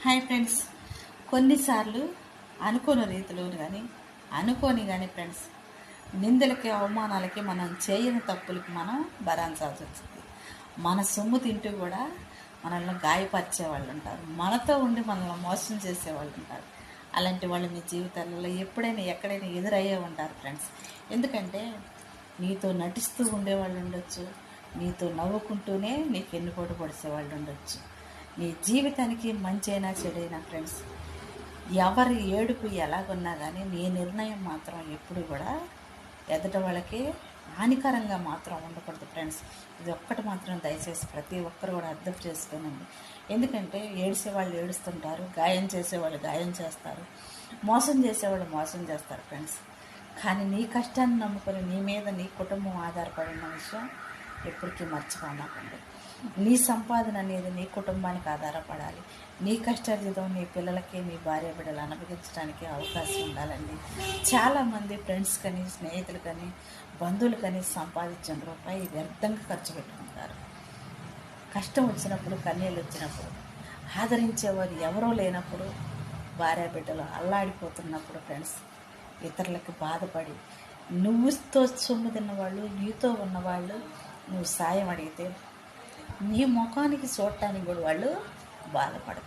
Hi friends, కొన్నిసార్లు అనుకోని రీతిలో కానీ ఫ్రెండ్స్, నిందలకి అవమానాలకి మనం చేయని తప్పులకి మనం భరించాల్సి వచ్చింది. మన సొమ్ము తింటూ కూడా మనల్ని గాయపరిచే వాళ్ళు ఉంటారు, మనతో ఉండి మనల్ని మోసం చేసేవాళ్ళు ఉంటారు. అలాంటి వాళ్ళు మీ జీవితాలలో ఎప్పుడైనా ఎక్కడైనా ఎదురయ్యే ఉంటారు ఫ్రెండ్స్. ఎందుకంటే నీతో నటిస్తూ ఉండేవాళ్ళు ఉండొచ్చు, నీతో నవ్వుకుంటూనే నీకు ఎన్నుకోటు పొడిచేవాళ్ళు ఉండొచ్చు. నీ జీవితానికి మంచి అయినా చెడైనా ఫ్రెండ్స్, ఎవరి ఏడుపు ఎలాగున్నా కానీ నీ నిర్ణయం మాత్రం ఎప్పుడు కూడా ఎదుట వాళ్ళకి హానికరంగా మాత్రం ఉండకూడదు ఫ్రెండ్స్. ఇది ఒక్కటి మాత్రం దయచేసి ప్రతి ఒక్కరు కూడా అర్థం చేసుకోనండి. ఎందుకంటే ఏడిసేవాళ్ళు ఏడుస్తుంటారు, గాయం చేసేవాళ్ళు గాయం చేస్తారు, మోసం చేసేవాళ్ళు మోసం చేస్తారు ఫ్రెండ్స్. కానీ నీ కష్టాన్ని నమ్ముకొని నీ మీద నీ కుటుంబం ఆధారపడి ఉన్న విషయం ఎప్పటికీ మర్చిపోమాకండి. నీ సంపాదన అనేది నీ కుటుంబానికి ఆధారపడాలి. నీ కష్టార్జితం నీ పిల్లలకి, నీ భార్య బిడ్డలు అనుభవించడానికి అవకాశం ఉండాలండి. చాలామంది ఫ్రెండ్స్ కానీ, స్నేహితులు కానీ, బంధువులు కానీ సంపాదించిన రూపాయి వ్యర్థంగా ఖర్చు పెట్టుకుంటారు. కష్టం వచ్చినప్పుడు, కన్నీళ్ళు వచ్చినప్పుడు, ఆదరించేవారు ఎవరో లేనప్పుడు, భార్య బిడ్డలు అల్లాడిపోతున్నప్పుడు ఫ్రెండ్స్, ఇతరులకు బాధపడి నువ్వుతో సొమ్ము తిన్నవాళ్ళు, నీతో ఉన్నవాళ్ళు నువ్వు సాయం అడిగితే నీ ముఖానికి చూడటానికి కూడా వాళ్ళు బాధపడతారు.